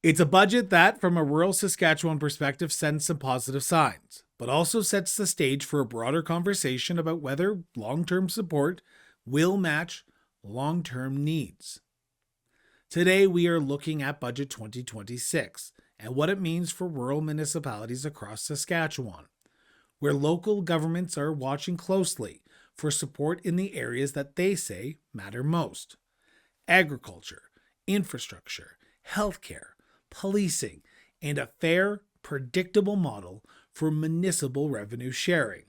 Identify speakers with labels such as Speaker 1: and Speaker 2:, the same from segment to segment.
Speaker 1: It's a budget that, from a rural Saskatchewan perspective, sends some positive signs, but also sets the stage for a broader conversation about whether long-term support will match long-term needs. Today, we are looking at Budget 2026 and what it means for rural municipalities across Saskatchewan, where local governments are watching closely for support in the areas that they say matter most: agriculture, infrastructure, healthcare, policing, and a fair, predictable model for municipal revenue sharing.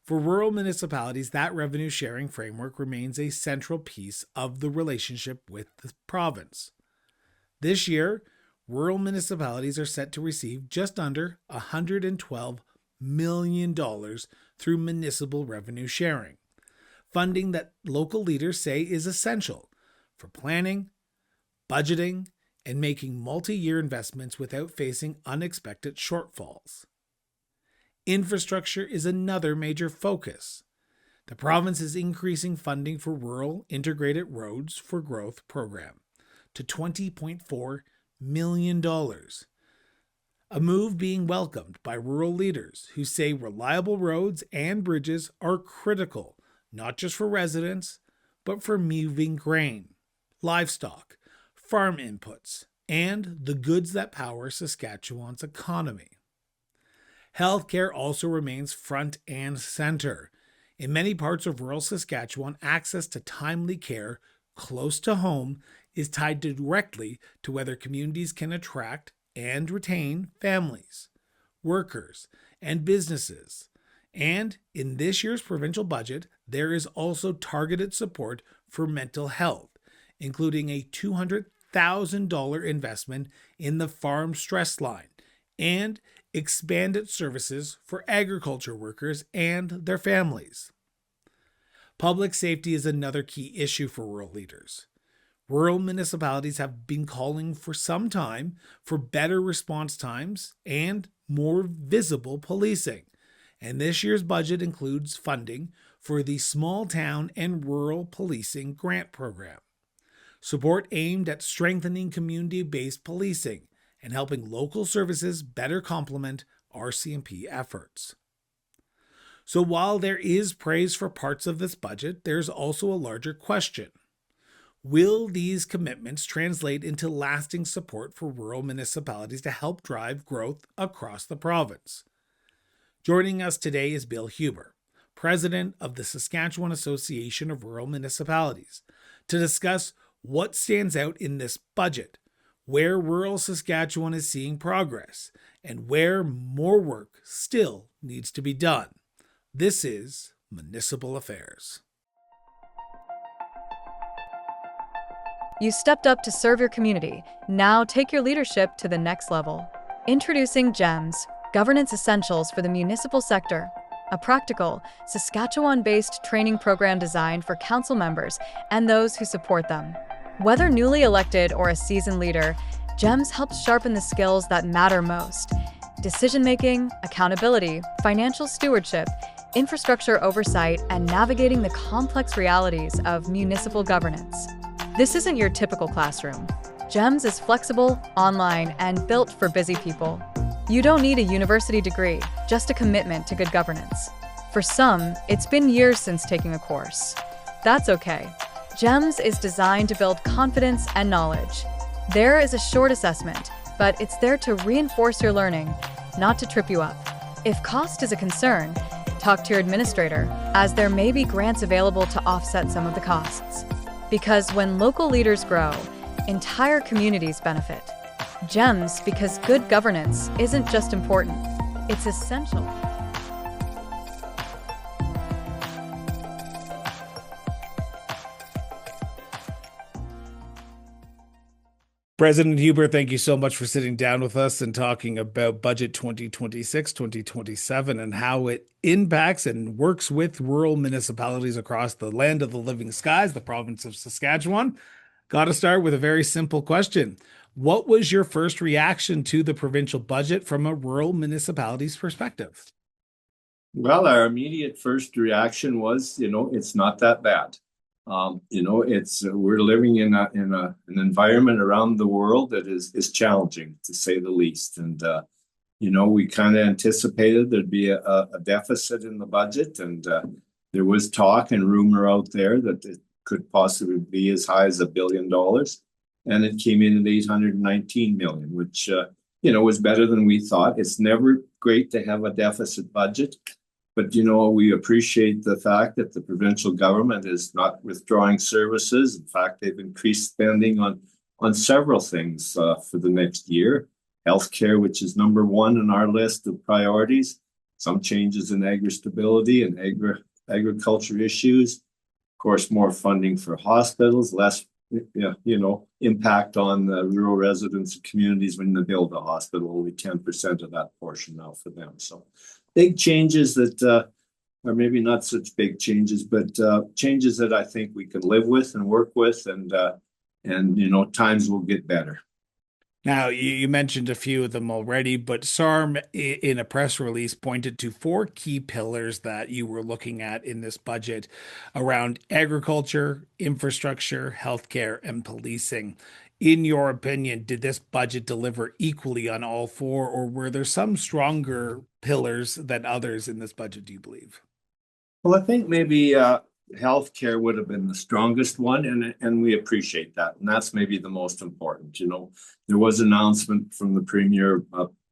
Speaker 1: For rural municipalities, that revenue sharing framework remains a central piece of the relationship with the province. This year, rural municipalities are set to receive just under $112 million through municipal revenue sharing, funding that local leaders say is essential for planning, budgeting, and making multi-year investments without facing unexpected shortfalls. Infrastructure is another major focus. The province is increasing funding for Rural Integrated Roads for Growth program to $20.4 million, a move being welcomed by rural leaders who say reliable roads and bridges are critical, not just for residents, but for moving grain, livestock, farm inputs, and the goods that power Saskatchewan's economy. Healthcare also remains front and center. In many parts of rural Saskatchewan, access to timely care close to home is tied directly to whether communities can attract and retain families, workers, and businesses. And in this year's provincial budget, there is also targeted support for mental health, including a $200,000 investment in the farm stress line and expanded services for agriculture workers and their families. Public safety is another key issue for rural leaders. Rural municipalities have been calling for some time for better response times and more visible policing, and this year's budget includes funding for the Small Town and Rural Policing Grant Program, support aimed at strengthening community-based policing and helping local services better complement RCMP efforts. So while there is praise for parts of this budget, there's also a larger question. Will these commitments translate into lasting support for rural municipalities to help drive growth across the province? Joining us today is Bill Huber, president of the Saskatchewan Association of Rural Municipalities, to discuss what stands out in this budget, where rural Saskatchewan is seeing progress, and where more work still needs to be done. This is Municipal Affairs.
Speaker 2: You stepped up to serve your community. Now take your leadership to the next level. Introducing GEMS, Governance Essentials for the Municipal Sector, a practical, Saskatchewan-based training program designed for council members and those who support them. Whether newly elected or a seasoned leader, GEMS helps sharpen the skills that matter most: decision-making, accountability, financial stewardship, infrastructure oversight, and navigating the complex realities of municipal governance. This isn't your typical classroom. GEMS is flexible, online, and built for busy people. You don't need a university degree, just a commitment to good governance. For some, it's been years since taking a course. That's okay. GEMS is designed to build confidence and knowledge. There is a short assessment, but it's there to reinforce your learning, not to trip you up. If cost is a concern, talk to your administrator, as there may be grants available to offset some of the costs. Because when local leaders grow, entire communities benefit. GEMS, because good governance isn't just important, it's essential.
Speaker 1: President Huber, thank you so much for sitting down with us and talking about Budget 2026, 2027, and how it impacts and works with rural municipalities across the land of the living skies, the province of Saskatchewan. Got to start with a very simple question. What was your first reaction to the provincial budget from a rural municipality's perspective?
Speaker 3: Well, our immediate first reaction was, it's not that bad. It's we're living in an environment around the world that is challenging to say the least. And we kind of anticipated there'd be a deficit in the budget, and there was talk and rumor out there that it could possibly be as high as $1 billion, and it came in at 819 million, which was better than we thought. It's never great to have a deficit budget. But we appreciate the fact that the provincial government is not withdrawing services. In fact, they've increased spending on several things for the next year. Healthcare, which is number one on our list of priorities. Some changes in agri-stability and agriculture issues. Of course, more funding for hospitals, less impact on the rural residents and communities when they build a hospital. Only 10% of that portion now for them. So big changes that are maybe not such big changes, but changes that I think we can live with and work with, and times will get better.
Speaker 1: Now, you mentioned a few of them already, but SARM in a press release pointed to four key pillars that you were looking at in this budget around agriculture, infrastructure, healthcare, and policing. In your opinion, did this budget deliver equally on all four, or were there some stronger pillars than others in this budget, do you believe?
Speaker 3: Well, I think maybe healthcare would have been the strongest one, and we appreciate that, and that's maybe the most important. There was an announcement from the premier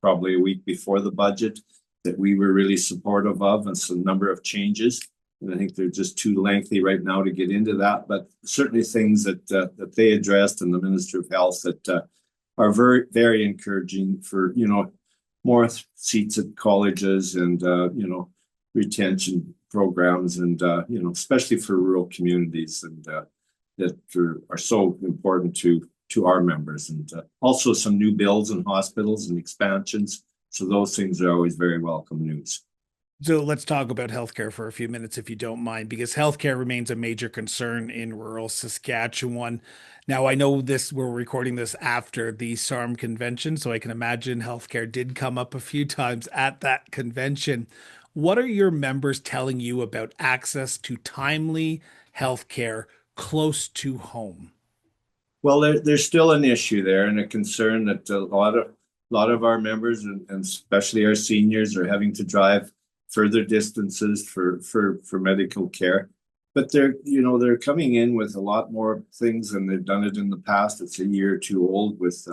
Speaker 3: probably a week before the budget that we were really supportive of, and some number of changes. And I think they're just too lengthy right now to get into that, but certainly things that they addressed and the Minister of Health that are very, very encouraging for more seats at colleges and retention programs, and especially for rural communities, and that are so important to our members, and also some new builds in hospitals and expansions. So those things are always very welcome news.
Speaker 1: So let's talk about healthcare for a few minutes, if you don't mind, because healthcare remains a major concern in rural Saskatchewan. Now, I know we're recording this after the SARM convention, so I can imagine healthcare did come up a few times at that convention. What are your members telling you about access to timely healthcare close to home?
Speaker 3: Well, there's still an issue there, and a concern that a lot of our members, and especially our seniors, are having to drive further distances for medical care. But they're coming in with a lot more things than they've done it in the past. It's a year or two old, with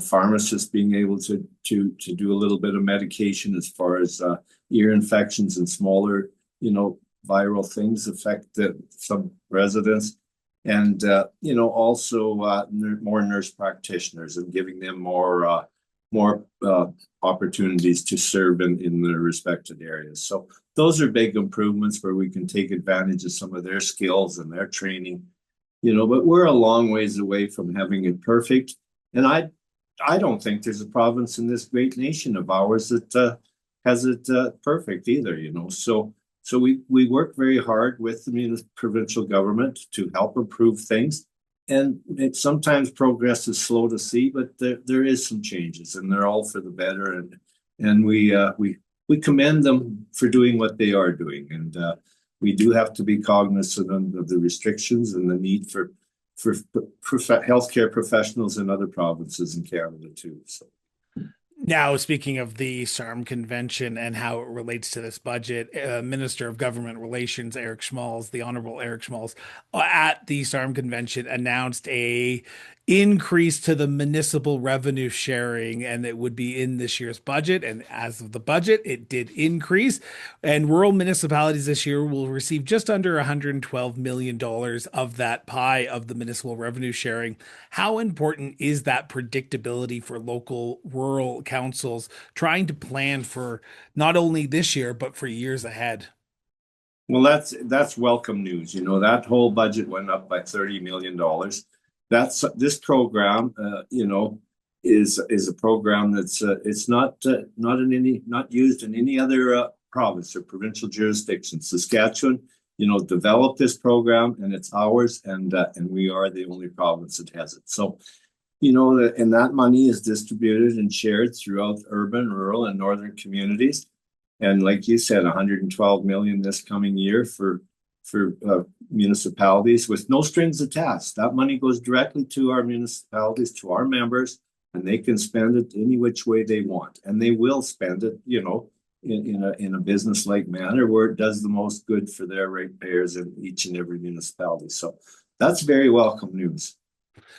Speaker 3: pharmacists being able to do a little bit of medication as far as ear infections and smaller viral things affect some residents. And also more nurse practitioners, and giving them more opportunities to serve in their respected areas. So those are big improvements where we can take advantage of some of their skills and their training. But we're a long ways away from having it perfect. And I don't think there's a province in this great nation of ours that has it perfect either. So we work very hard with the provincial government to help improve things. And sometimes progress is slow to see, but there is some changes, and they're all for the better. And we commend them for doing what they are doing. And we do have to be cognizant of the restrictions and the need for healthcare professionals in other provinces in Canada too. So.
Speaker 1: Now, speaking of the SARM convention and how it relates to this budget, Minister of Government Relations Eric Schmalz, the Honorable Eric Schmalz, at the SARM convention announced a increase to the municipal revenue sharing, and it would be in this year's budget. And as of the budget, it did increase. And rural municipalities this year will receive just under $112 million of that pie of the municipal revenue sharing. How important is that predictability for local rural councils trying to plan for not only this year, but for years ahead?
Speaker 3: Well, that's welcome news. That whole budget went up by $30 million. This program, is a program that's it's not used in any other province or provincial jurisdiction. Saskatchewan, developed this program, and it's ours, and we are the only province that has it. So, and that money is distributed and shared throughout urban, rural, and northern communities. And like you said, 112 million this coming year for municipalities with no strings attached. That money goes directly to our municipalities, to our members, and they can spend it any which way they want. And they will spend it, in a business-like manner where it does the most good for their ratepayers in each and every municipality. So that's very welcome news.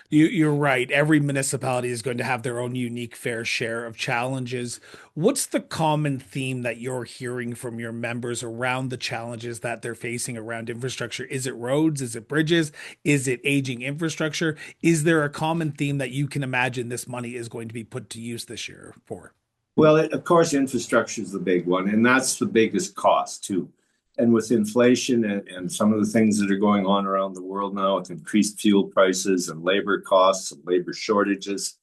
Speaker 1: You're right. Every municipality is going to have their own unique fair share of challenges. What's the common theme that you're hearing from your members around the challenges that they're facing around infrastructure? Is it roads? Is it bridges? Is it aging infrastructure? Is there a common theme that you can imagine this money is going to be put to use this year for?
Speaker 3: Well, of course, infrastructure is the big one, and that's the biggest cost too. And with inflation and some of the things that are going on around the world now with increased fuel prices and labor costs and labor shortages,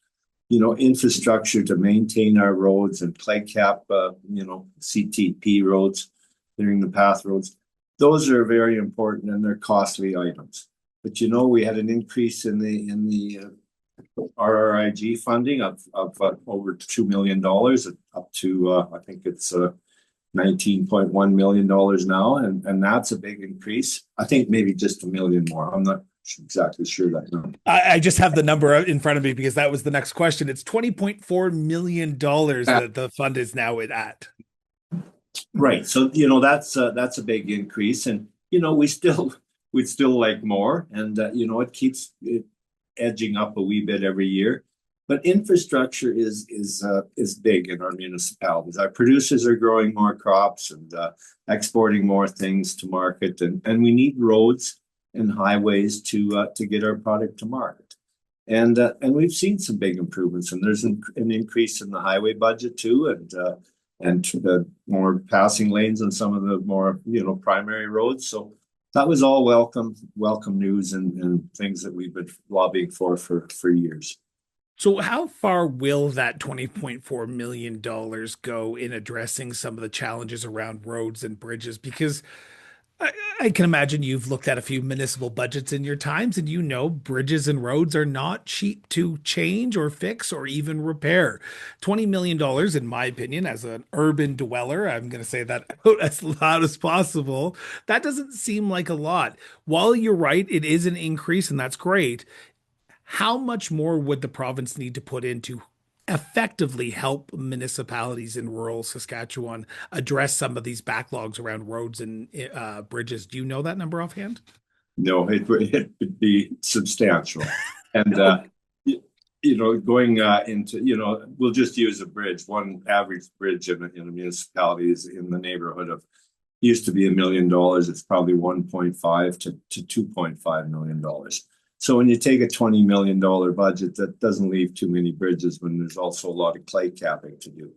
Speaker 3: infrastructure to maintain our roads and clay cap, CTP roads, clearing the path roads, those are very important and they're costly items. But we had an increase in the RRIG funding of over $2 million, up to I think it's $19.1 million now, and that's a big increase. I think maybe just $1 million more. I'm not exactly sure that number.
Speaker 1: I just have the number in front of me because that was the next question. It's $20.4 million that the fund is now at.
Speaker 3: Right. So that's a big increase, and we'd still like more, and it keeps edging up a wee bit every year. But infrastructure is big in our municipalities. Our producers are growing more crops and exporting more things to market, and we need roads and highways to get our product to market. And we've seen some big improvements, and there's an increase in the highway budget too, and the more passing lanes on some of the more primary roads. So that was all welcome news and things that we've been lobbying for years.
Speaker 1: So how far will that $20.4 million go in addressing some of the challenges around roads and bridges? Because I can imagine you've looked at a few municipal budgets in your times, and bridges and roads are not cheap to change or fix or even repair. $20 million, in my opinion, as an urban dweller, I'm going to say that out as loud as possible, that doesn't seem like a lot. While you're right, it is an increase, and that's great. How much more would the province need to put in to effectively help municipalities in rural Saskatchewan address some of these backlogs around roads and bridges? Do you know that number offhand?
Speaker 3: No, it would be substantial. And, going into, we'll just use a bridge. One average bridge in a municipality is in the neighborhood of, used to be $1 million. It's probably 1.5 to $2.5 million. So when you take a $20 million budget, that doesn't leave too many bridges when there's also a lot of clay capping to do.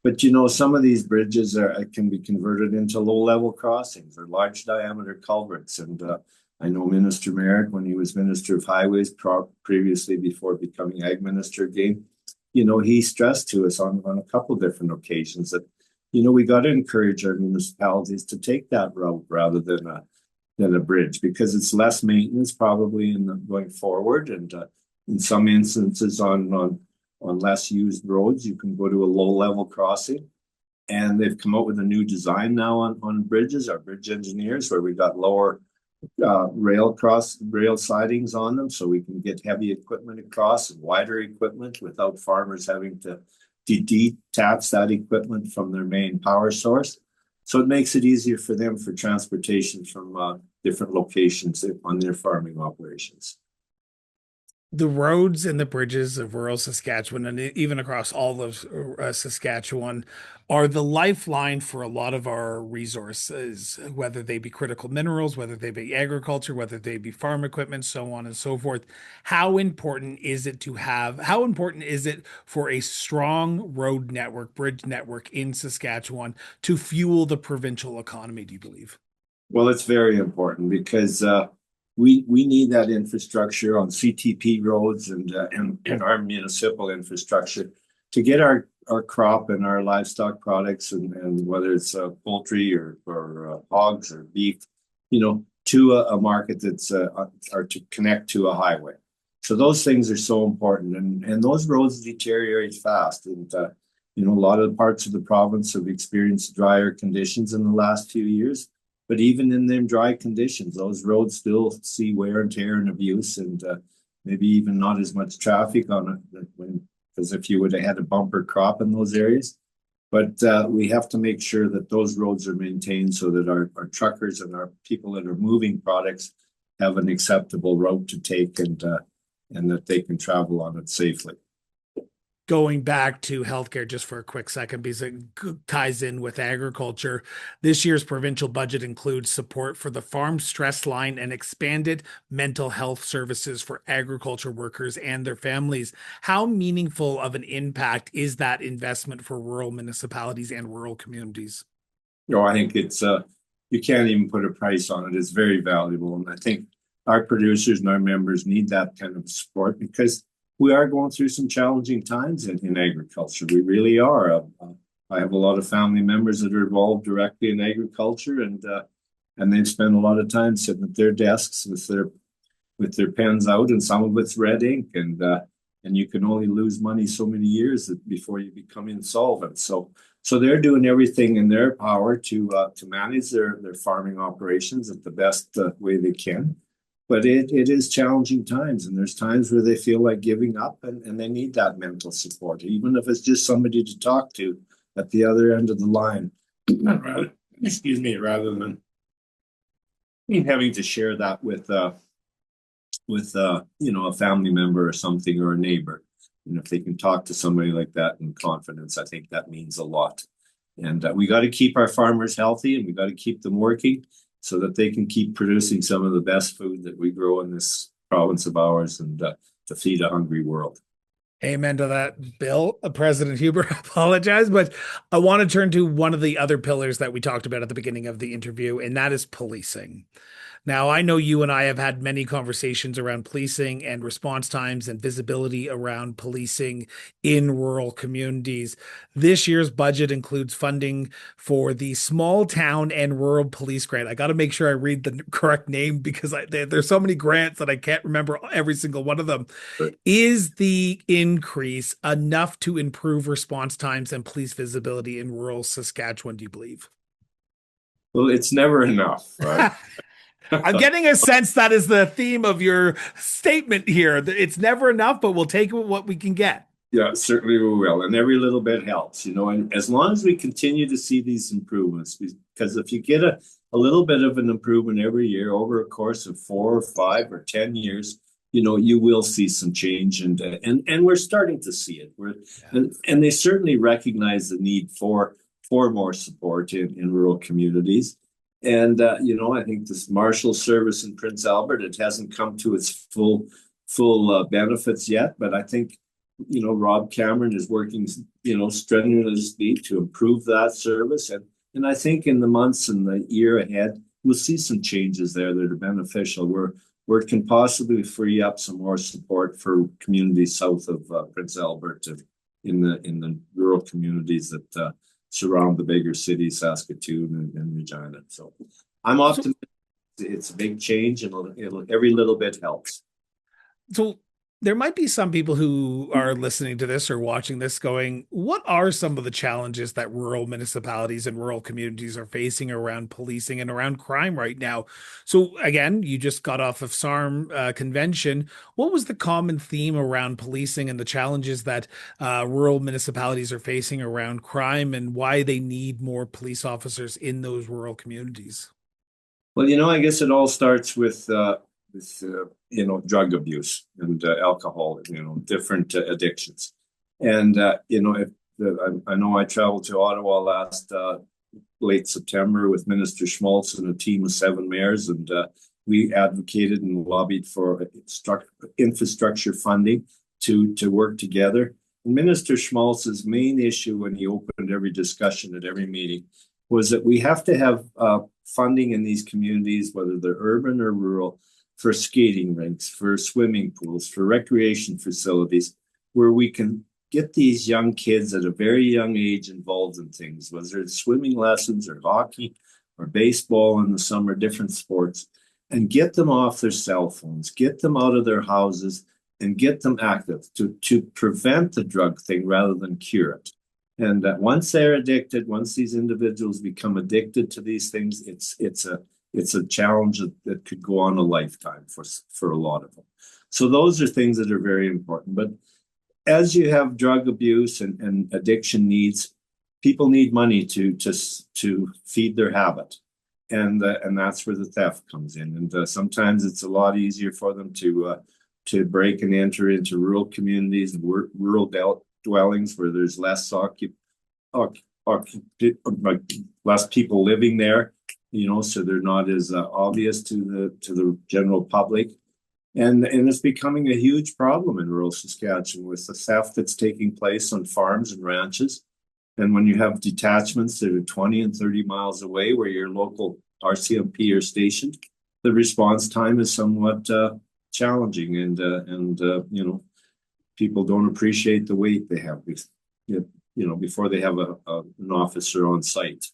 Speaker 3: But some of these bridges can be converted into low-level crossings or large diameter culverts. And I know Minister Merrick, when he was Minister of Highways previously before becoming Ag Minister again, he stressed to us on a couple different occasions that, we got to encourage our municipalities to take that route rather than a bridge, because it's less maintenance probably going forward, and in some instances on less used roads you can go to a low-level crossing. And they've come out with a new design now on bridges, our bridge engineers, where we got lower rail sidings on them, so we can get heavy equipment across and wider equipment without farmers having to detach that equipment from their main power source. So it makes it easier for them for transportation from different locations on their farming operations.
Speaker 1: The roads and the bridges of rural Saskatchewan, and even across all of Saskatchewan, are the lifeline for a lot of our resources, whether they be critical minerals, whether they be agriculture, whether they be farm equipment, so on and so forth. How important is it for a strong road network, bridge network in Saskatchewan to fuel the provincial economy, do you believe?
Speaker 3: Well, it's very important because we need that infrastructure on CTP roads and our municipal infrastructure to get our crop and our livestock products and whether it's poultry or hogs or beef, to a market that's or to connect to a highway. So those things are so important, and those roads deteriorate fast. And a lot of parts of the province have experienced drier conditions in the last few years. but even in them dry conditions, those roads still see wear and tear and abuse, and maybe even not as much traffic on it because if you would have had a bumper crop in those areas. But we have to make sure that those roads are maintained so that our truckers and our people that are moving products have an acceptable route to take, and that they can travel on it safely.
Speaker 1: Going back to healthcare just for a quick second, because it ties in with agriculture. This year's provincial budget includes support for the farm stress line and expanded mental health services for agriculture workers and their families. How meaningful of an impact is that investment for rural municipalities and rural communities?
Speaker 3: I think it's you can't even put a price on it. It's very valuable, and I think our producers and our members need that kind of support because we are going through some challenging times in agriculture. We really are. I have a lot of family members that are involved directly in agriculture, and they've spent a lot of time sitting at their desks with their pens out, and some of it's red ink, and you can only lose money so many years before you become insolvent. So they're doing everything in their power to manage their farming operations at the best way they can. But it is challenging times, and there's times where they feel like giving up, and they need that mental support, even if it's just somebody to talk to at the other end of the line. rather than having to share that with a family member or something, or a neighbor. And if they can talk to somebody like that in confidence, I think that means a lot. And we got to keep our farmers healthy, and we got to keep them working, so that they can keep producing some of the best food that we grow in this province of ours, and to feed a hungry world.
Speaker 1: Amen to that, Bill. President Huber, I apologize, but I want to turn to one of the other pillars that we talked about at the beginning of the interview, and that is policing. Now, I know you and I have had many conversations around policing and response times and visibility around policing in rural communities. This year's budget includes funding for the Small Town and Rural Police Grant. I got to make sure I read the correct name because there's so many grants that I can't remember every single one of them.
Speaker 3: Right.
Speaker 1: Is the increase enough to improve response times and police visibility in rural Saskatchewan, do you believe?
Speaker 3: Well, it's never enough, right?
Speaker 1: I'm getting a sense that is the theme of your statement here. It's never enough, but we'll take what we can get.
Speaker 3: Yeah, certainly we will. And every little bit helps, and as long as we continue to see these improvements, because if you get a little bit of an improvement every year over a course of 4 or 5 or 10 years, you will see some change, and we're starting to see it. And they certainly recognize the need for more support in rural communities. And I think this Marshal service in Prince Albert, it hasn't come to its full benefits yet, but I think Rob Cameron is working strenuously to improve that service, and I think in the months and the year ahead we'll see some changes there that are beneficial, where it can possibly free up some more support for communities south of Prince Albert, in the rural communities that surround the bigger cities, Saskatoon and Regina. So I'm optimistic. It's a big change, and it'll every little bit helps.
Speaker 1: So there might be some people who are listening to this or watching this going, what are some of the challenges that rural municipalities and rural communities are facing around policing and around crime right now? So again, you just got off of SARM convention. What was the common theme around policing and the challenges that rural municipalities are facing around crime, and why they need more police officers in those rural communities?
Speaker 3: Well, I guess it all starts with drug abuse and alcohol, different addictions. And, I know I traveled to Ottawa last late September with Minister Schmaltz and a team of 7 mayors, and we advocated and lobbied for infrastructure funding to work together. And Minister Schmaltz's main issue when he opened every discussion at every meeting was that we have to have funding in these communities, whether they're urban or rural, for skating rinks, for swimming pools, for recreation facilities, where we can get these young kids at a very young age involved in things, whether it's swimming lessons or hockey or baseball in the summer, different sports, and get them off their cell phones, get them out of their houses, and get them active to prevent the drug thing rather than cure it. And once they're addicted, once these individuals become addicted to these things, it's a challenge that could go on a lifetime for a lot of them. So those are things that are very important. But as you have drug abuse and addiction needs, people need money to feed their habit, and that's where the theft comes in. And sometimes it's a lot easier for them to break and enter into rural communities and rural dwellings where there's less less people living there, so they're not as obvious to the general public. And it's becoming a huge problem in rural Saskatchewan with the theft that's taking place on farms and ranches. And when you have detachments that are 20 and 30 miles away where your local RCMP are stationed, the response time is somewhat challenging. And people don't appreciate the wait they have, before they have an officer on site.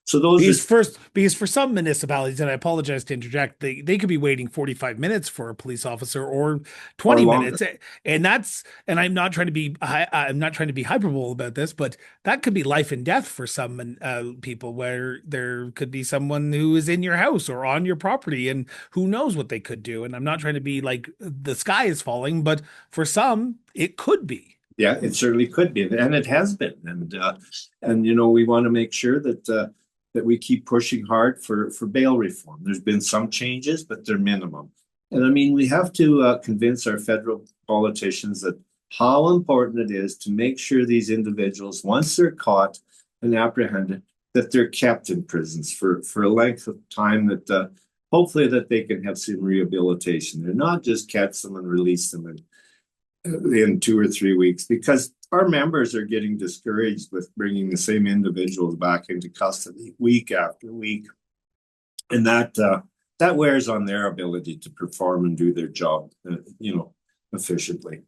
Speaker 3: So
Speaker 1: because for some municipalities, and I apologize to interject, they could be waiting 45 minutes for a police officer or 20 minutes. And I'm not trying to be hyperbole about this, but that could be life and death for some people, where there could be someone who is in your house or on your property and who knows what they could do. And I'm not trying to be like the sky is falling, but for some it could be.
Speaker 3: Yeah, it certainly could be, and it has been. And we want to make sure that we keep pushing hard for bail reform. There's been some changes, but they're minimum. And I mean, we have to convince our federal politicians that how important it is to make sure these individuals, once they're caught and apprehended, that they're kept in prisons for a length of time that hopefully that they can have some rehabilitation. They're not just catch them and release them in 2 or 3 weeks, because our members are getting discouraged with bringing the same individuals back into custody week after week, and that wears on their ability to perform and do their job, efficiently.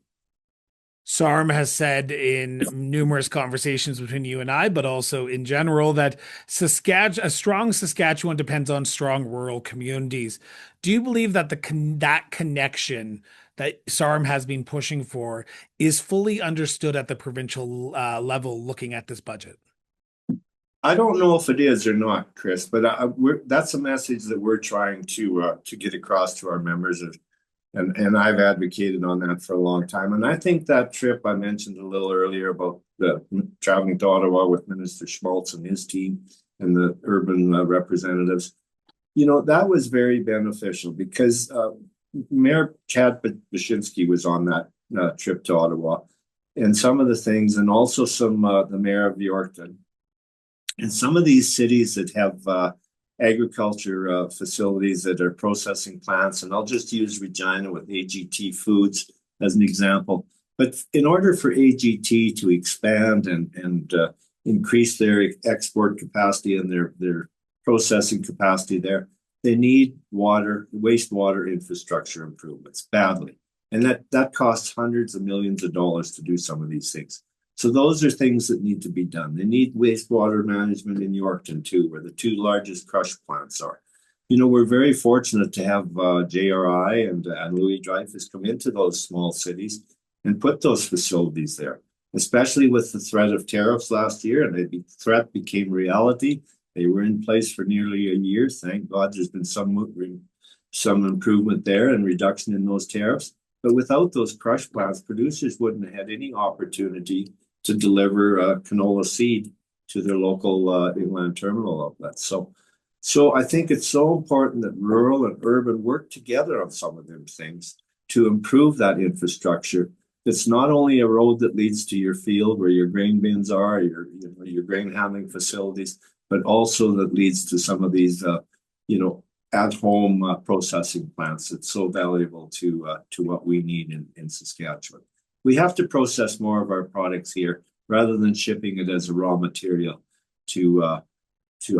Speaker 1: SARM has said in numerous conversations between you and I, but also in general, that a strong Saskatchewan depends on strong rural communities. Do you believe that that connection that SARM has been pushing for is fully understood at the provincial level, looking at this budget?
Speaker 3: I don't know if it is or not, Chris, but that's a message that we're trying to get across to our members. And I've advocated on that for a long time. And I think that trip I mentioned a little earlier about traveling to Ottawa with Minister Schmaltz and his team and the urban representatives, that was very beneficial, because Mayor Chad Bashinsky was on that trip to Ottawa, and some of the things, and also the mayor of Yorkton, and some of these cities that have agriculture facilities that are processing plants. And I'll just use Regina with AGT Foods as an example. But in order for AGT to expand and increase their export capacity and their processing capacity there, they need wastewater infrastructure improvements badly. And that costs hundreds of millions of dollars to do some of these things. So those are things that need to be done. They need wastewater management in Yorkton too, where the 2 largest crush plants are. We're very fortunate to have JRI and Louis Dreyfus come into those small cities and put those facilities there, especially with the threat of tariffs last year. And the threat became reality. They were in place for nearly a year. Thank God there's been some improvement there and reduction in those tariffs. But without those crush plants, producers wouldn't have had any opportunity to deliver canola seed to their local inland terminal outlets. So I think it's so important that rural and urban work together on some of them things to improve that infrastructure. It's not only a road that leads to your field where your grain bins are, your grain handling facilities, but also that leads to some of these, at-home processing plants that's so valuable to what we need in Saskatchewan. We have to process more of our products here rather than shipping it as a raw material to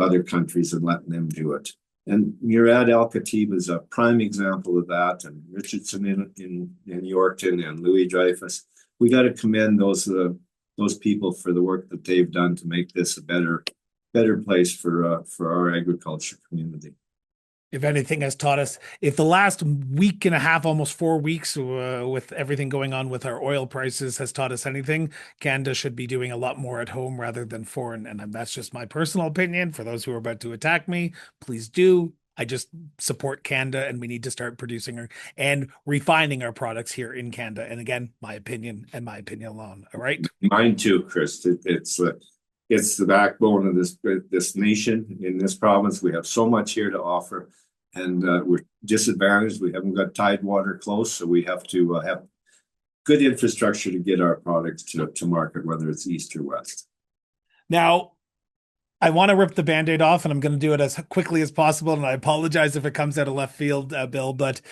Speaker 3: other countries and letting them do it. And Murad Al Khatib is a prime example of that, and Richardson in Yorkton and Louis Dreyfus. We got to commend those people for the work that they've done to make this a better place for our agriculture community.
Speaker 1: If anything has taught us, if the last week and a half, almost 4 weeks, with everything going on with our oil prices has taught us anything, Canada should be doing a lot more at home rather than foreign. And that's just my personal opinion. For those who are about to attack me, please do. I just support Canada, and we need to start producing and refining our products here in Canada. And again, my opinion and my opinion alone. All right.
Speaker 3: Mine too, Chris. It's the backbone of this nation. In this province, we have so much here to offer, and we're disadvantaged. We haven't got tidewater close, so we have to have good infrastructure to get our products to market, whether it's east or west.
Speaker 1: Now, I want to rip the Band-Aid off, and I'm going to do it as quickly as possible. And I apologize if it comes out of left field, Bill, but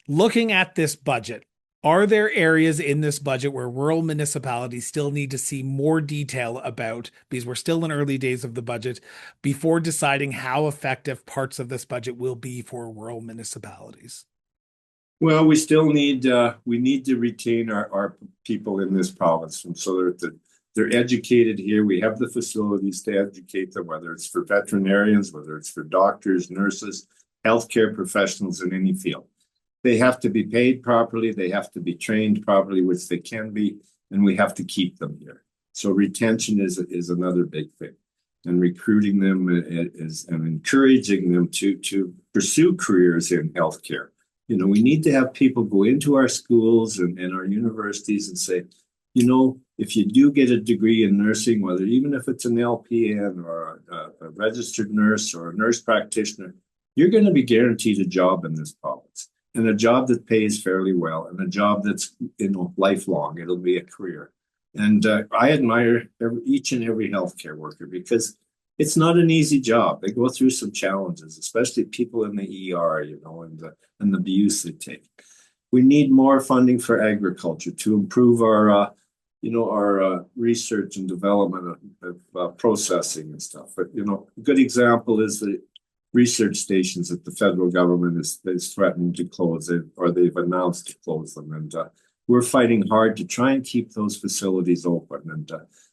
Speaker 1: looking at this budget, are there areas in this budget where rural municipalities still need to see more detail about, because we're still in early days of the budget, before deciding how effective parts of this budget will be for rural municipalities?
Speaker 3: Well, we still need we need to retain our people in this province, and so they're educated here. We have the facilities to educate them, whether it's for veterinarians, whether it's for doctors, nurses, healthcare professionals in any field. They have to be paid properly. They have to be trained properly, which they can be, and we have to keep them here. So retention is another big thing, and recruiting them is and encouraging them to pursue careers in healthcare. You know, we need to have people go into our schools and our universities and say, you know, if you do get a degree in nursing, whether even if it's an LPN or a registered nurse or a nurse practitioner, you're going to be guaranteed a job in this province, and a job that pays fairly well, and a job that's, you know, lifelong. It'll be a career. And I admire each and every healthcare worker, because it's not an easy job. They go through some challenges, especially people in the ER, you know, and the abuse they take. We need more funding for agriculture to improve our research and development of processing and stuff. But, you know, a good example is the research stations that the federal government is threatening to close, or they've announced to close them. And we're fighting hard to try and keep those facilities open. And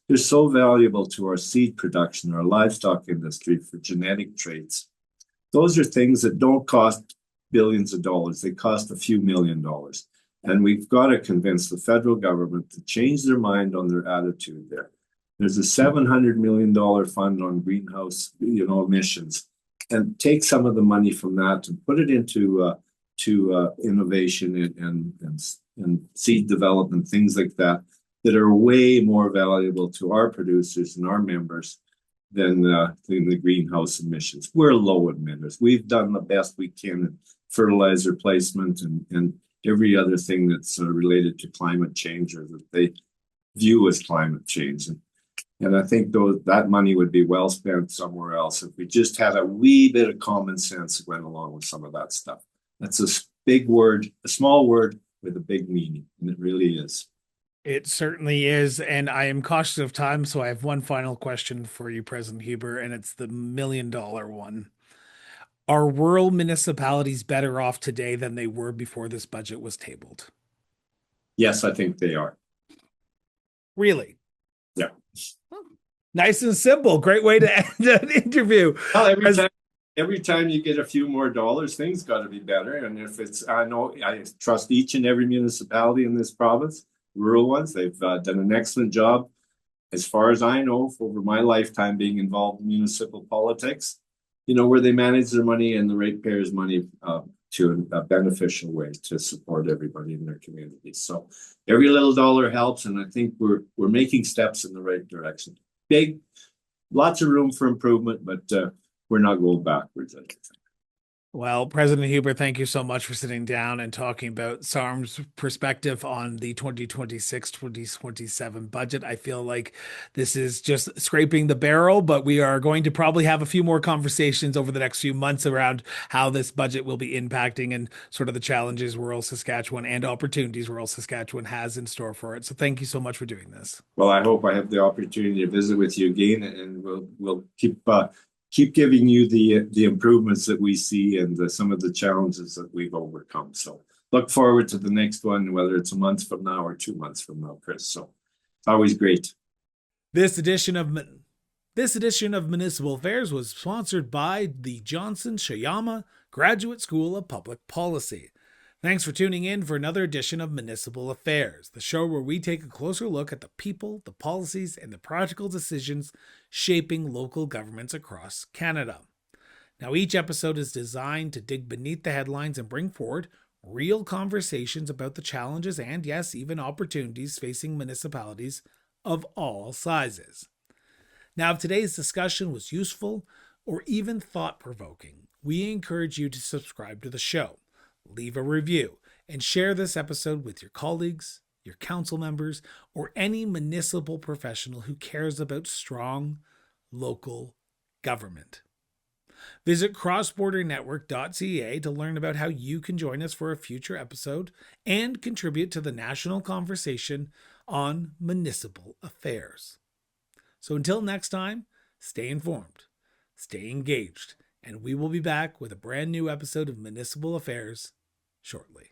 Speaker 3: they're so valuable to our seed production, our livestock industry, for genetic traits. Those are things that don't cost billions of dollars. They cost a few $1 million. And we've got to convince the federal government to change their mind on their attitude there. There's a $700 million fund on greenhouse, emissions, and take some of the money from that and put it into innovation and seed development, things like that, that are way more valuable to our producers and our members than the greenhouse emissions. We're low emitters. We've done the best we can in fertilizer placement and every other thing that's related to climate change, or that they view as climate change. And I think that money would be well spent somewhere else if we just had a wee bit of common sense that went along with some of that stuff. That's a big word, a small word with a big meaning, and it really is.
Speaker 1: It certainly is. And I am cautious of time, so I have one final question for you, President Huber, and it's the $1 million one. Are rural municipalities better off today than they were before this budget was tabled?
Speaker 3: Yes, I think they are.
Speaker 1: Really?
Speaker 3: Yeah.
Speaker 1: Nice and simple. Great way to end an interview.
Speaker 3: Well, every time you get a few more dollars, things got to be better. And if I trust each and every municipality in this province, rural ones. They've done an excellent job, as far as I know, over my lifetime being involved in municipal politics, where they manage their money and the ratepayers' money to a beneficial way to support everybody in their communities. So every little dollar helps, and I think we're making steps in the right direction. Big, lots of room for improvement, but we're not going backwards, I think.
Speaker 1: Well, President Huber, thank you so much for sitting down and talking about SARM's perspective on the 2026-2027 budget. I feel like this is just scraping the barrel, but we are going to probably have a few more conversations over the next few months around how this budget will be impacting and sort of the challenges rural Saskatchewan and opportunities rural Saskatchewan has in store for it. So thank you so much for doing this.
Speaker 3: Well, I hope I have the opportunity to visit with you again, and we'll keep giving you the improvements that we see and some of the challenges that we've overcome. So look forward to the next one, whether it's a month from now or 2 months from now, Chris. So it's always great.
Speaker 1: This edition of Municipal Affairs was sponsored by the Johnson, Shayama, Graduate School of Public Policy. Thanks for tuning in for another edition of Municipal Affairs, the show where we take a closer look at the people, the policies, and the practical decisions shaping local governments across Canada. Now, each episode is designed to dig beneath the headlines and bring forward real conversations about the challenges and, yes, even opportunities facing municipalities of all sizes. Now, if today's discussion was useful or even thought-provoking, we encourage you to subscribe to the show, leave a review, and share this episode with your colleagues, your council members, or any municipal professional who cares about strong local government. Visit crossbordernetwork.ca to learn about how you can join us for a future episode and contribute to the national conversation on municipal affairs. So until next time, stay informed, stay engaged, and we will be back with a brand new episode of Municipal Affairs shortly.